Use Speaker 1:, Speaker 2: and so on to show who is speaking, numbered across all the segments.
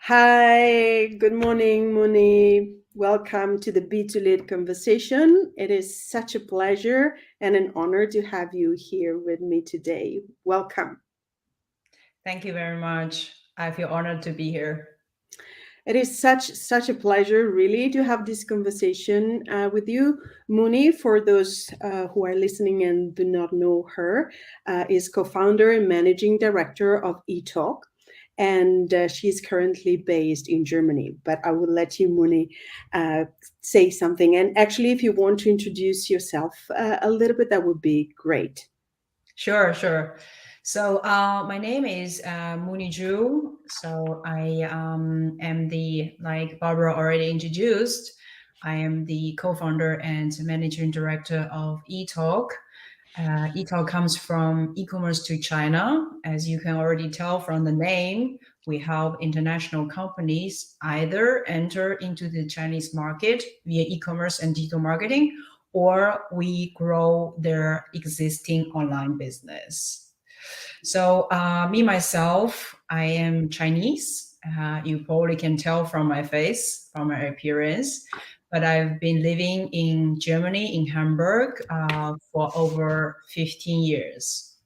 Speaker 1: Hi, good morning, Moonie. Welcome to the B2 Lead conversation. It is such a pleasure and an honor to have you here with me today. Welcome.
Speaker 2: Thank you very much. I feel honored to be here.
Speaker 1: It is such a pleasure, really, to have this conversation with you, Moonie. For those who are listening and do not know her, is co-founder and managing director of eTOC, and she's currently based in Germany. But I will let you, Moonie, say something. And actually, if you want to introduce yourself a little bit, that would be great.
Speaker 2: Sure. So my name is Moonie Zhu. So I am like Barbara already introduced, I am the co-founder and managing director of eTOC. eTOC comes from e-commerce to China. As you can already tell from the name, we help international companies either enter into the Chinese market via e-commerce and digital marketing, or we grow their existing online business. So myself, I am Chinese. You probably can tell from my face, from my appearance. But I've been living in Germany, in Hamburg, for over 15 years.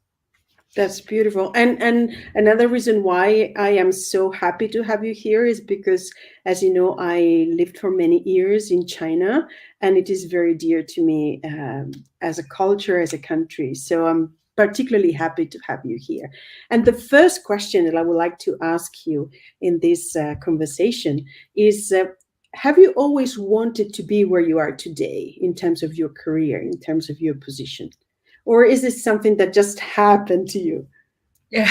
Speaker 1: That's beautiful. And another reason why I am so happy to have you here is because, as you know, I lived for many years in China, and it is very dear to me as a culture, as a country. So I'm particularly happy to have you here. And the first question that I would like to ask you in this conversation is, have you always wanted to be where you are today in terms of your career, in terms of your position? Or is this something that just happened to you?
Speaker 2: Yeah.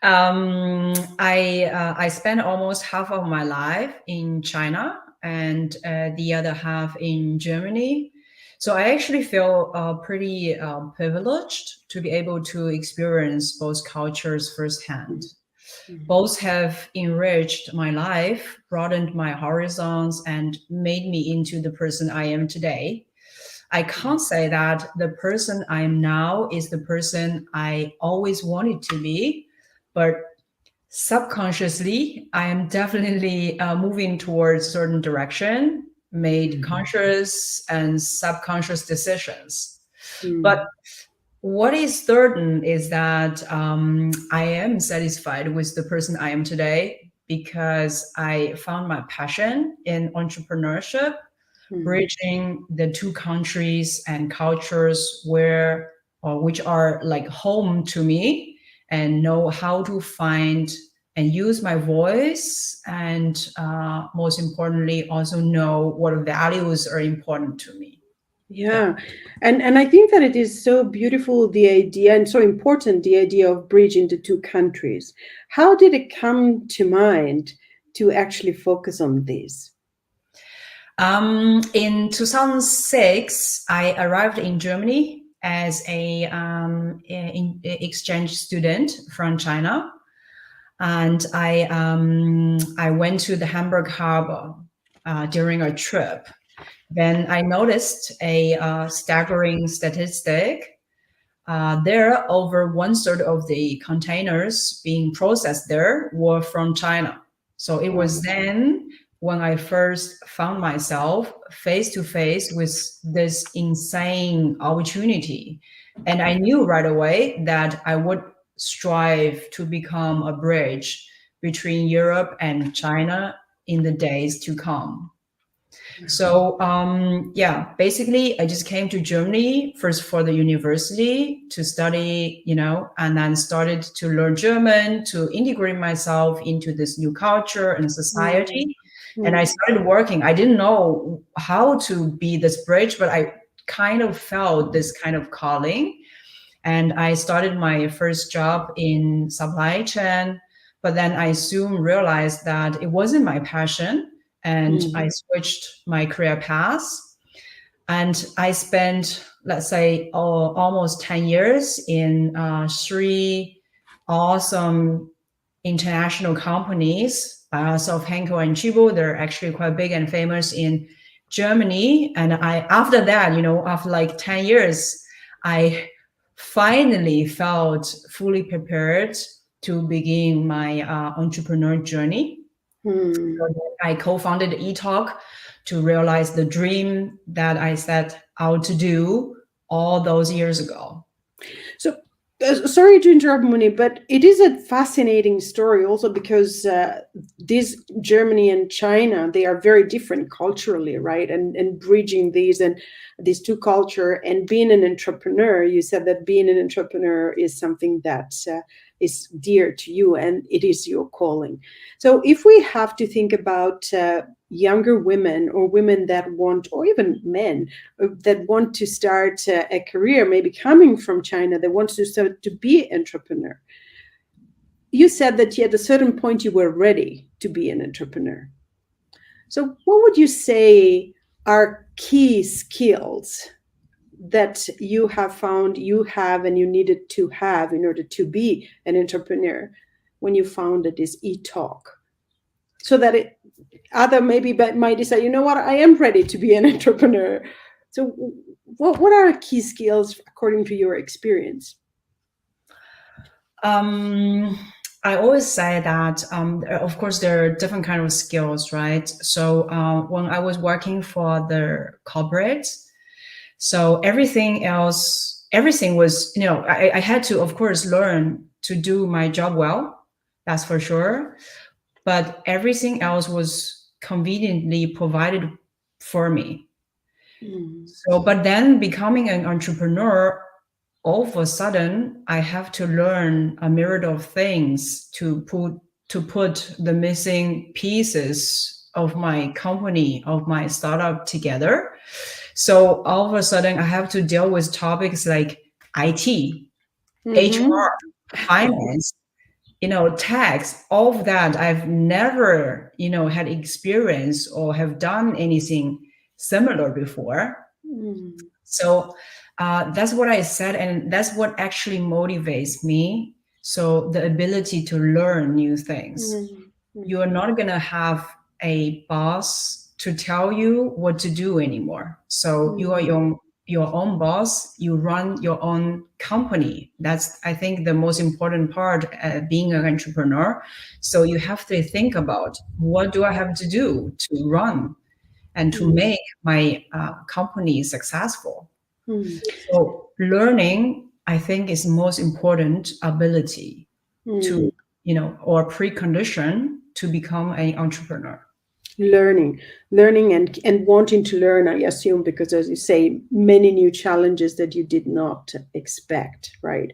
Speaker 2: I spent almost half of my life in China and the other half in Germany. So I actually feel pretty privileged to be able to experience both cultures firsthand.
Speaker 1: Mhm.
Speaker 2: Both have enriched my life, broadened my horizons, and made me into the person I am today. I can't say that the person I am now is the person I always wanted to be, but subconsciously, I am definitely moving towards a certain direction, made conscious and subconscious decisions. But
Speaker 1: Mm.
Speaker 2: what is certain is that I am satisfied with the person I am today because I found my passion in entrepreneurship,
Speaker 1: Mm.
Speaker 2: bridging the two countries and cultures which are like home to me, and know how to find and use my voice, and most importantly also know what values are important to me. Yeah.
Speaker 1: Yeah. And I think that it is so beautiful, the idea, and so important, the idea of bridging the two countries. How did it come to mind to actually focus on this?
Speaker 2: In 2006, I arrived in Germany as a exchange student from China, and I went to the Hamburg harbor during a trip. Then I noticed a staggering statistic. There, over one third of the containers being processed there were from China. So it was
Speaker 1: Wow.
Speaker 2: then when I first found myself face to face with this insane opportunity. And I knew right away that I would strive to become a bridge between Europe and China in the days to come. So yeah, basically, I just came to Germany first for the university to study, and then started to learn German to integrate myself into this new culture and
Speaker 1: Mm.
Speaker 2: society. And I
Speaker 1: Mm.
Speaker 2: started working. I didn't know how to be this bridge, but I kind of felt this kind of calling. And I started my first job in supply chain, but then I soon realized that it wasn't my passion, and
Speaker 1: Mm.
Speaker 2: I switched my career path. And I spent, let's say, almost 10 years in three awesome international companies by ourselves, Henkel and Chibo. They're actually quite big and famous in Germany. And after that, after like 10 years, I finally felt fully prepared to begin my entrepreneur journey.
Speaker 1: Hmm.
Speaker 2: I co-founded eTOC to realize the dream that I set out to do all those years ago.
Speaker 1: So, sorry to interrupt, Muni, but it is a fascinating story also because this Germany and China, they are very different culturally, right? And bridging these two culture and being an entrepreneur, you said that being an entrepreneur is something that is dear to you and it is your calling. So if we have to think about younger women or women that want, or even men that want to start a career, maybe coming from China, that wants to start to be entrepreneur. You said that at a certain point you were ready to be an entrepreneur. So what would you say are key skills that you have found you have and you needed to have in order to be an entrepreneur when you founded this eTalk? So that other maybe might decide, you know what, I am ready to be an entrepreneur. So what are key skills according to your experience?
Speaker 2: I always say that, of course, there are different kind of skills, right? So when I was working for the corporate, so everything was, I had to, of course, learn to do my job well. That's for sure. But everything else was conveniently provided for me. So, but then becoming an entrepreneur, all of a sudden, I have to learn a myriad of things to put the missing pieces of my company, of my startup together. So all of a sudden, I have to deal with topics like IT,
Speaker 1: Mm-hmm.
Speaker 2: HR, finance, tax, all of that. I've never, had experience or have done anything similar before.
Speaker 1: Mm-hmm.
Speaker 2: So that's what I said, and that's what actually motivates me. So the ability to learn new things. You are not going to have a boss to tell you what to do anymore. So you are your own boss. You run your own company. That's, I think, the most important part being an entrepreneur. So you have to think about, what do I have to do to run and to make my company successful. So learning, I think, is most important ability to, or precondition to become an entrepreneur.
Speaker 1: Learning and wanting to learn, I assume, because as you say, many new challenges that you did not expect, right?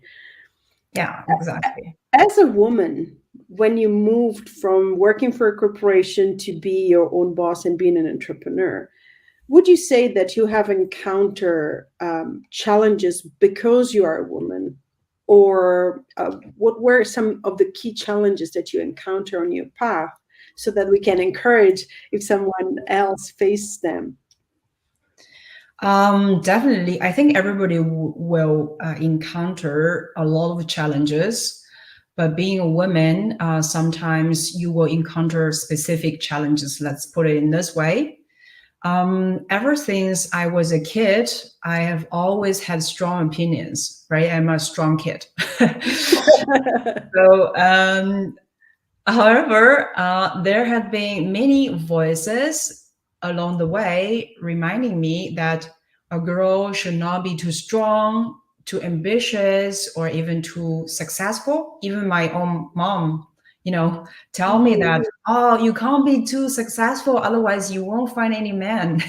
Speaker 2: Yeah, exactly.
Speaker 1: As a woman, when you moved from working for a corporation to be your own boss and being an entrepreneur, would you say that you have encountered challenges because you are a woman? Or what were some of the key challenges that you encounter on your path so that we can encourage if someone else faces them?
Speaker 2: Definitely. I think everybody will encounter a lot of challenges, but being a woman, sometimes you will encounter specific challenges. Let's put it in this way. Ever since I was a kid, I have always had strong opinions, right? I'm a strong kid. So, however, there have been many voices along the way reminding me that a girl should not be too strong, too ambitious, or even too successful. Even my own mom, tell me that, oh, you can't be too successful, otherwise you won't find any man.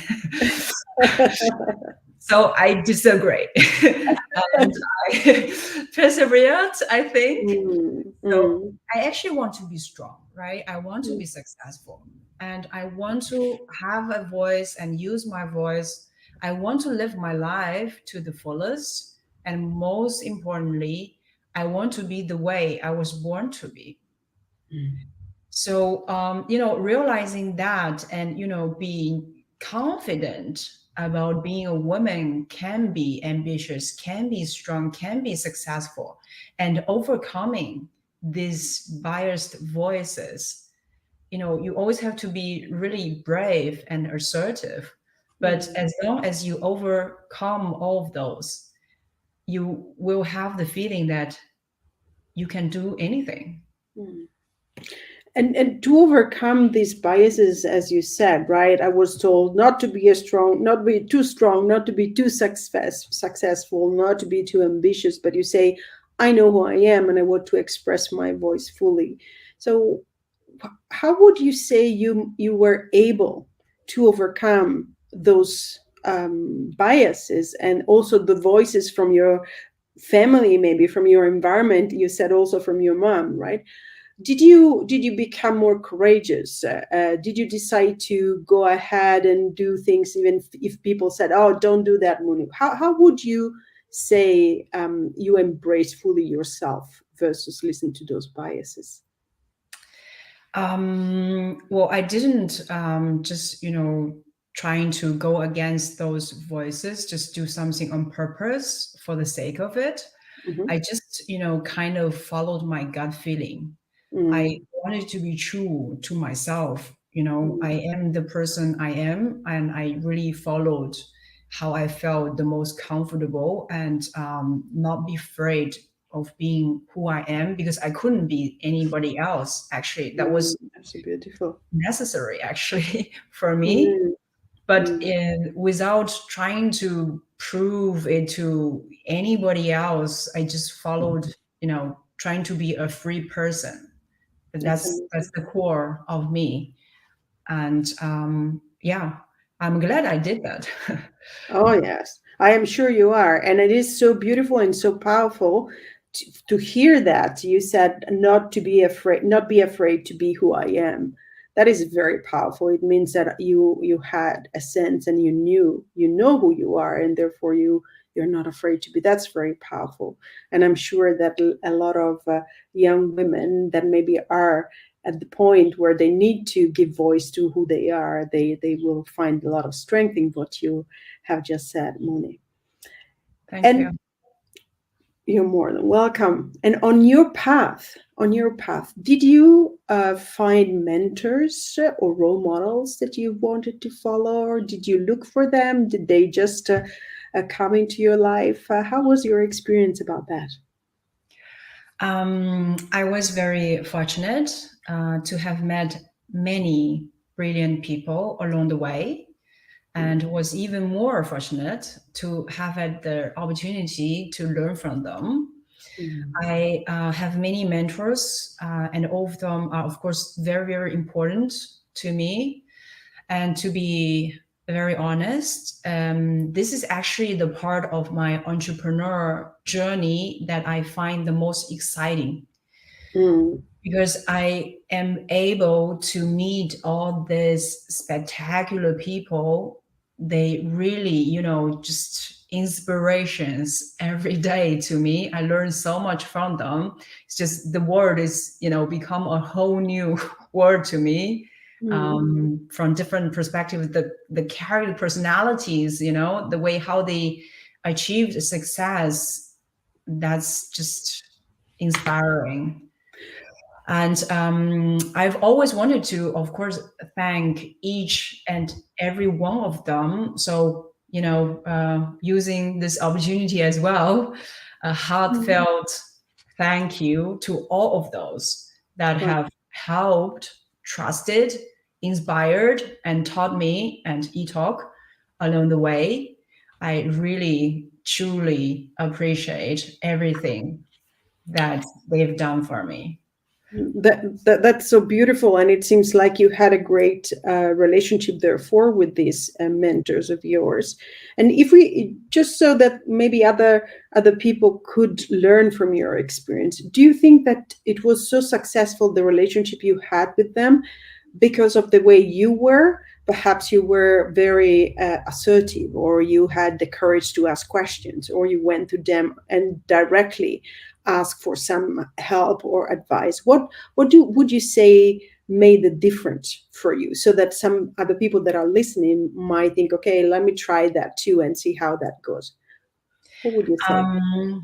Speaker 2: So I disagree. And I persevered, I think. So I actually want to be strong, right? I want to be successful, and I want to have a voice and use my voice. I want to live my life to the fullest. And most importantly, I want to be the way I was born to be. So, realizing that and, being confident about being a woman can be ambitious, can be strong, can be successful, and overcoming these biased voices. You always have to be really brave and assertive. But as long as you overcome all of those, you will have the feeling that you can do anything.
Speaker 1: and to overcome these biases, as you said, right? I was told not to be a strong, not to be too strong, not to be too successful, not to be too ambitious. But you say, I know who I am, and I want to express my voice fully. So, how would you say you were able to overcome those biases, and also the voices from your family, maybe from your environment? You said also from your mom, right? Did you become more courageous? Did you decide to go ahead and do things even if people said, "Oh, don't do that, Moonie"? How would you say you embrace fully yourself versus listen to those biases?
Speaker 2: Well, I didn't just, trying to go against those voices, just do something on purpose for the sake of it.
Speaker 1: Hmm.
Speaker 2: I just, kind of followed my gut feeling. I
Speaker 1: Mm,
Speaker 2: wanted to be true to myself.
Speaker 1: mm,
Speaker 2: I am the person I am, and I really followed how I felt the most comfortable, and not be afraid of being who I am, because I couldn't be anybody else. Actually, that was
Speaker 1: that's so beautiful.
Speaker 2: necessary, actually, for me.
Speaker 1: Mm,
Speaker 2: But
Speaker 1: mm,
Speaker 2: without trying to prove it to anybody else, I just followed, trying to be a free person.
Speaker 1: that's
Speaker 2: That's
Speaker 1: amazing.
Speaker 2: the core of me. And yeah, I'm glad I did that.
Speaker 1: Oh, yes. I am sure you are. And it is so beautiful and so powerful to hear that. You said not to be afraid, not be afraid to be who I am. That is very powerful. It means that you had a sense and you know who you are, and therefore you're not afraid to be. That's very powerful. And I'm sure that a lot of young women that maybe are at the point where they need to give voice to who they are, they will find a lot of strength in what you have just said, Moni.
Speaker 2: Thank you.
Speaker 1: And you're more than welcome. And on your path, did you find mentors or role models that you wanted to follow, or did you look for them? Did they just come into your life? How was your experience about that?
Speaker 2: I was very fortunate to have met many brilliant people along the way, and was even more fortunate to have had the opportunity to learn from them.
Speaker 1: Mm,
Speaker 2: I have many mentors, and all of them are, of course, very, very important to me. And to be very honest, this is actually the part of my entrepreneur journey that I find the most exciting,
Speaker 1: mm,
Speaker 2: because I am able to meet all these spectacular people. They really, just inspirations every day to me. I learn so much from them. It's just the world is, become a whole new world to me,
Speaker 1: mm,
Speaker 2: from different perspectives. The character personalities, the way how they achieved success, that's just inspiring. And I've always wanted to, of course, thank each and every one of them. So, using this opportunity as well, a
Speaker 1: mm.
Speaker 2: heartfelt thank you to all of those that
Speaker 1: Wow.
Speaker 2: have helped, trusted, inspired, and taught me and eTOC along the way. I really, truly appreciate everything that they've done for me.
Speaker 1: That's so beautiful, and it seems like you had a great relationship therefore with these mentors of yours. And if we just so that maybe other people could learn from your experience, do you think that it was so successful, the relationship you had with them, because of the way you were? Perhaps you were very assertive, or you had the courage to ask questions, or you went to them and directly ask for some help or advice. What would you say made the difference for you, so that some other people that are listening might think, okay, let me try that too and see how that goes? What would you say?
Speaker 2: Um,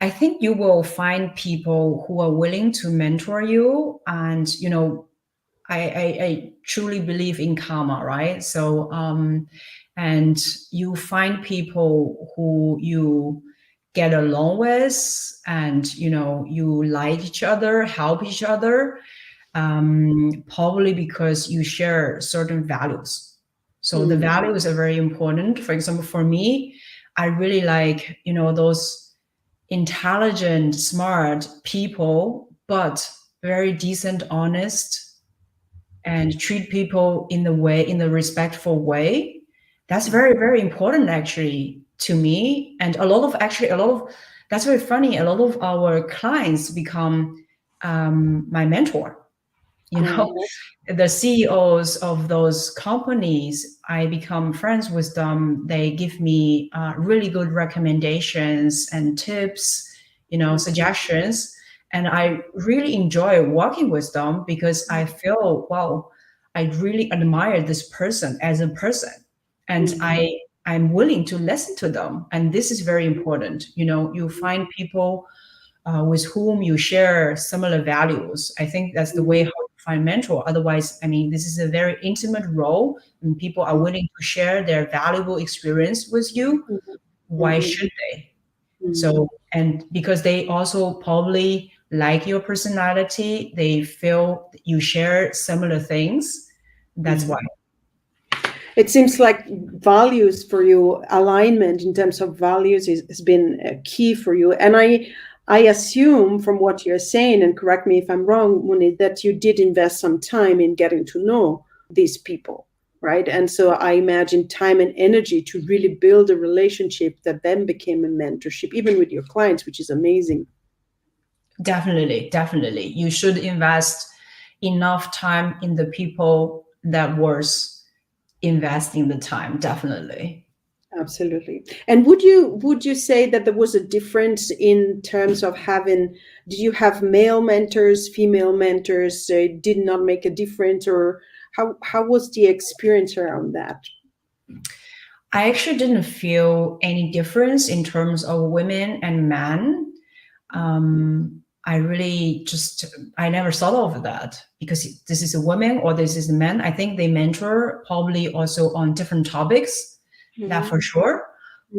Speaker 2: I think you will find people who are willing to mentor you, and I truly believe in karma, right? So, and you find people who you get along with, and you like each other, help each other, probably because you share certain values. So the values are very important. For example, for me, I really like, those intelligent, smart people, but very decent, honest, and treat people in the respectful way. That's very, very important actually to me. And that's very funny. A lot of our clients become my mentor. The CEOs of those companies, I become friends with them. They give me really good recommendations and tips, suggestions. And I really enjoy working with them because I feel, wow, I really admire this person as a person. And I'm willing to listen to them. And this is very important. You find people with whom you share similar values. I think that's the way how you find mentor. Otherwise, this is a very intimate role, and people are willing to share their valuable experience with you. Why should they? So, and because they also probably like your personality, they feel you share similar things. That's why.
Speaker 1: It seems like values for you, alignment in terms of values has been key for you. And I assume from what you're saying, and correct me if I'm wrong, Moonie, that you did invest some time in getting to know these people, right? And so I imagine time and energy to really build a relationship that then became a mentorship, even with your clients, which is amazing.
Speaker 2: Definitely. You should invest enough time in the people that worth investing the time. Definitely.
Speaker 1: Absolutely. And would you say that there was a difference in terms of did you have male mentors, female mentors? It did not make a difference, or how was the experience around that?
Speaker 2: I actually didn't feel any difference in terms of women and men. I never thought of that because this is a woman or this is a man. I think they mentor probably also on different topics, that for sure.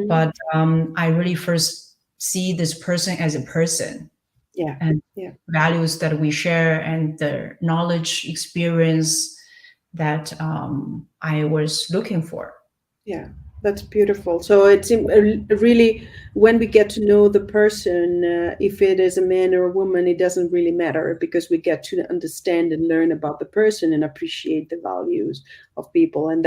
Speaker 2: But I really first see this person as a person. And values that we share and the knowledge, experience that I was looking for.
Speaker 1: Yeah, that's beautiful. So it's really, when we get to know the person, if it is a man or a woman, it doesn't really matter because we get to understand and learn about the person and appreciate the values of people. And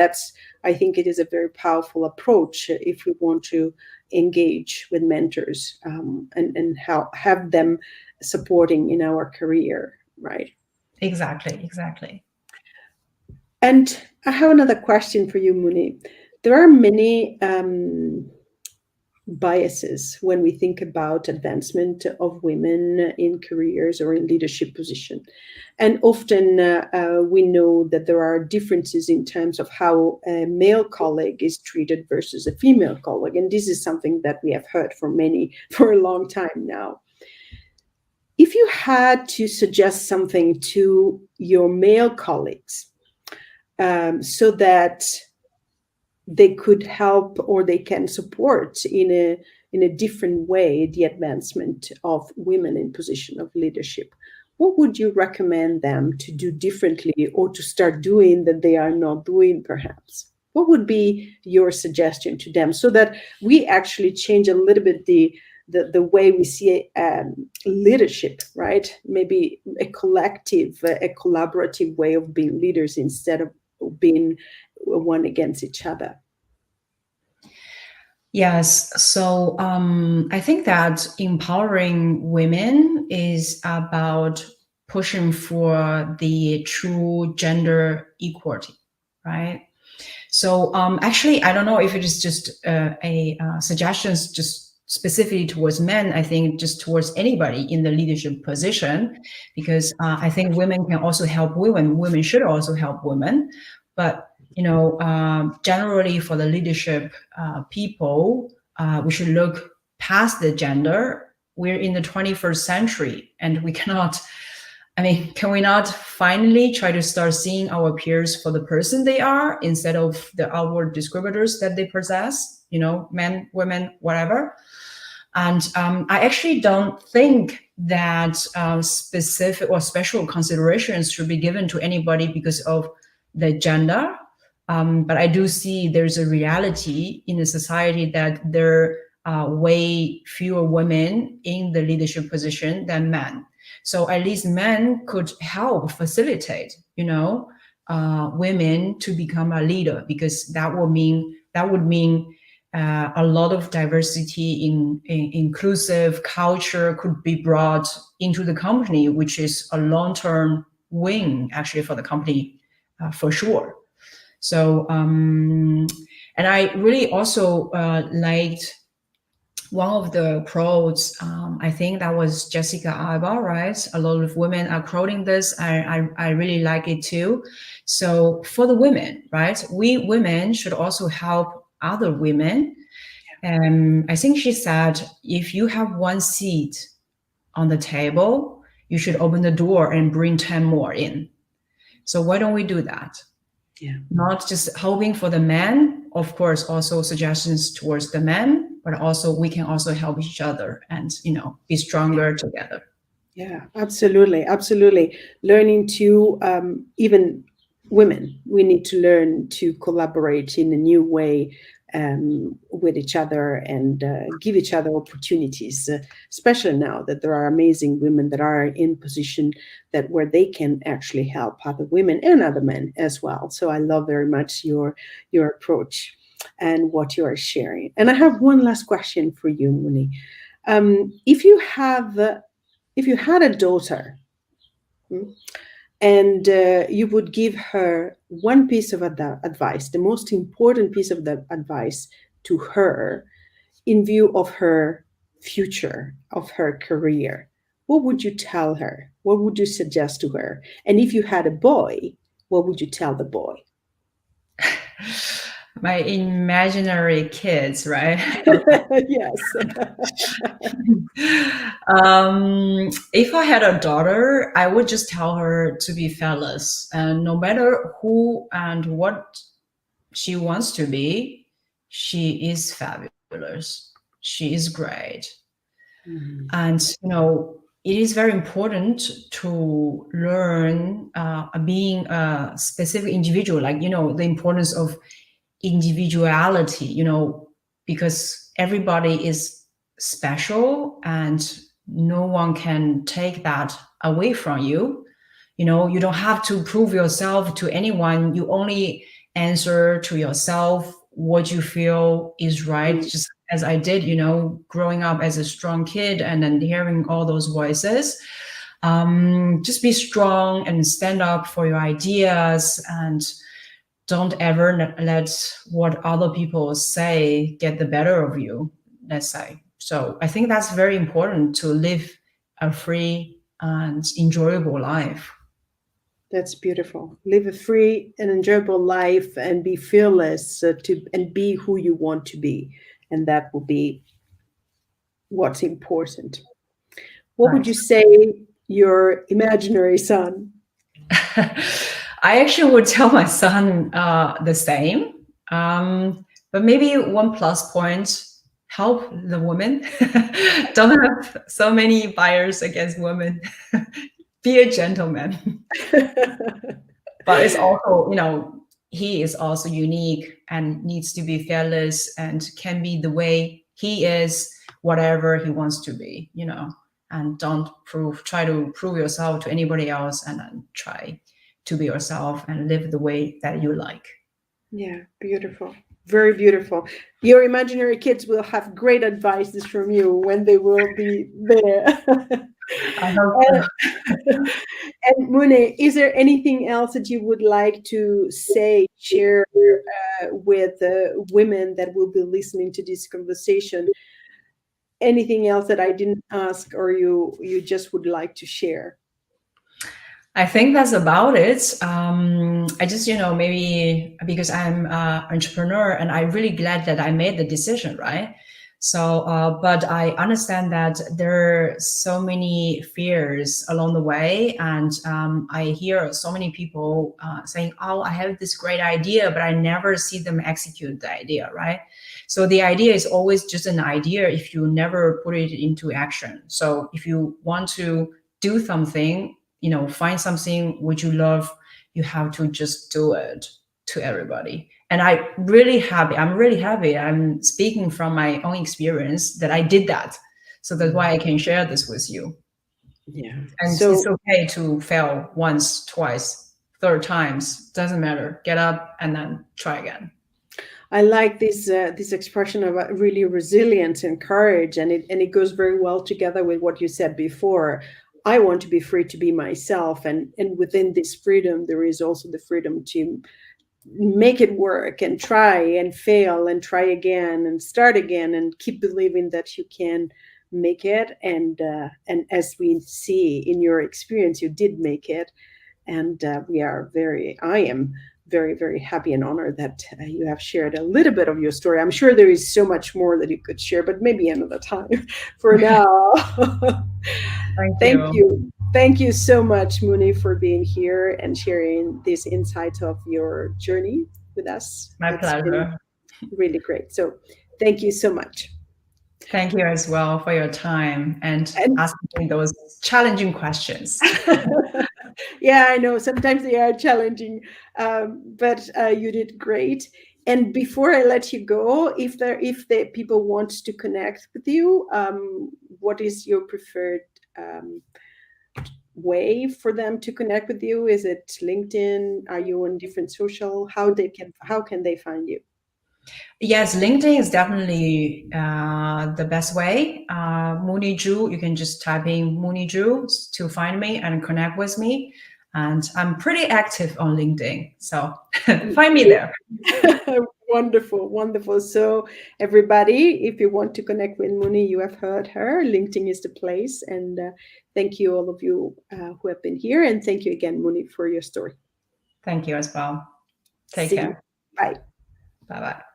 Speaker 1: I think it is a very powerful approach if we want to engage with mentors and have them supporting in our career, right?
Speaker 2: Exactly.
Speaker 1: And I have another question for you, Moonie. There are many biases when we think about advancement of women in careers or in leadership position. And often we know that there are differences in terms of how a male colleague is treated versus a female colleague. And this is something that we have heard for a long time now. If you had to suggest something to your male colleagues so that they could help or they can support in a different way the advancement of women in position of leadership, what would you recommend them to do differently or to start doing that they are not doing perhaps? What would be your suggestion to them so that we actually change a little bit the way we see leadership, right? Maybe a collective, a collaborative way of being leaders instead of being one against each other.
Speaker 2: Yes. So I think that empowering women is about pushing for the true gender equality, right? So actually, I don't know if it is just a suggestions just specifically towards men. I think just towards anybody in the leadership position, because I think women can also help women. Women should also help women. But, generally for the leadership people, we should look past the gender. We're in the 21st century and we cannot, can we not finally try to start seeing our peers for the person they are instead of the outward descriptors that they possess, men, women, whatever. And I actually don't think that specific or special considerations should be given to anybody because of the gender. But I do see there's a reality in the society that there are way fewer women in the leadership position than men. So at least men could help facilitate, women to become a leader, because that would mean a lot of diversity in inclusive culture could be brought into the company, which is a long-term win actually for the company, for sure. So, and I really also liked one of the quotes. I think that was Jessica Alba, right? A lot of women are quoting this. I really like it too. So for the women, right? We women should also help other women. I think she said, if you have one seat on the table, you should open the door and bring 10 more in. So why don't we do that?
Speaker 1: Yeah.
Speaker 2: Not just hoping for the men, of course, also suggestions towards the men, but also we can also help each other and, be stronger together.
Speaker 1: Yeah, absolutely. Absolutely. Learning to, even women, we need to learn to collaborate in a new way with each other and give each other opportunities, especially now that there are amazing women that are in position that where they can actually help other women and other men as well. So I love very much your approach and what you are sharing. And I have one last question for you, Moonie. If you had a daughter, and you would give her one piece of advice, the most important piece of the advice to her in view of her future, of her career, what would you tell her? What would you suggest to her? And if you had a boy, what would you tell the boy?
Speaker 2: My imaginary kids, right?
Speaker 1: Yes.
Speaker 2: If I had a daughter, I would just tell her to be fearless, and no matter who and what she wants to be, she is fabulous. She is great.
Speaker 1: Mhm.
Speaker 2: And, it is very important to learn being a specific individual, like, the importance of individuality, because everybody is special and no one can take that away from you. You don't have to prove yourself to anyone. You only answer to yourself what you feel is right, just as I did, growing up as a strong kid and then hearing all those voices. Just be strong and stand up for your ideas, and don't ever let what other people say get the better of you, let's say. So I think that's very important to live a free and enjoyable life.
Speaker 1: That's beautiful. Live a free and enjoyable life and be fearless and be who you want to be. And that will be what's important. What would
Speaker 2: Right.
Speaker 1: you say your imaginary son?
Speaker 2: I actually would tell my son the same. But maybe one plus point, help the women. Don't have so many bias against women. Be a gentleman. But it's also, he is also unique and needs to be fearless and can be the way he is, whatever he wants to be, and don't try to prove yourself to anybody else, and then try to be yourself and live the way that you like.
Speaker 1: Yeah, beautiful. Very beautiful. Your imaginary kids will have great advices from you when they will be there.
Speaker 2: I hope so.
Speaker 1: And Moonie, is there anything else that you would like to say, share with women that will be listening to this conversation? Anything else that I didn't ask or you just would like to share?
Speaker 2: I think that's about it. I just, maybe because I'm an entrepreneur and I'm really glad that I made the decision, right? So, but I understand that there are so many fears along the way, and I hear so many people saying, "Oh, I have this great idea, but I never see them execute the idea." Right? So the idea is always just an idea if you never put it into action. So if you want to do something, find something which you love, you have to just do it to everybody. And I'm really happy. I'm speaking from my own experience that I did that. So that's why I can share this with you.
Speaker 1: Yeah.
Speaker 2: And
Speaker 1: So
Speaker 2: it's okay to fail once, twice, third times, doesn't matter. Get up and then try again.
Speaker 1: I like this expression of really resilience and courage, and it goes very well together with what you said before. I want to be free to be myself, and within this freedom, there is also the freedom to make it work and try and fail and try again and start again and keep believing that you can make it. And as we see in your experience, you did make it, and I am very, very happy and honored that you have shared a little bit of your story. I'm sure there is so much more that you could share, but maybe another time. For now,
Speaker 2: Thank
Speaker 1: thank
Speaker 2: you.
Speaker 1: you. Thank you so much, Moonie, for being here and sharing these insights of your journey with us.
Speaker 2: My
Speaker 1: It's been
Speaker 2: pleasure.
Speaker 1: really great. So thank you so much.
Speaker 2: Thank you as well for your time and
Speaker 1: And
Speaker 2: asking those challenging questions.
Speaker 1: yeah, I know sometimes they are challenging, but you did great. And before I let you go, if the people want to connect with you, what is your preferred way for them to connect with you? Is it LinkedIn? Are you on different social? How can they find you?
Speaker 2: Yes, LinkedIn is definitely the best way. Moonie Zhu, you can just type in Moonie Zhu to find me and connect with me. And I'm pretty active on LinkedIn, so find me there.
Speaker 1: Wonderful, wonderful. So, everybody, if you want to connect with Moonie, you have heard her. LinkedIn is the place. And thank you, all of you who have been here. And thank you again, Moonie, for your story.
Speaker 2: Thank you as well. Take
Speaker 1: See you.
Speaker 2: care.
Speaker 1: Bye.
Speaker 2: Bye bye.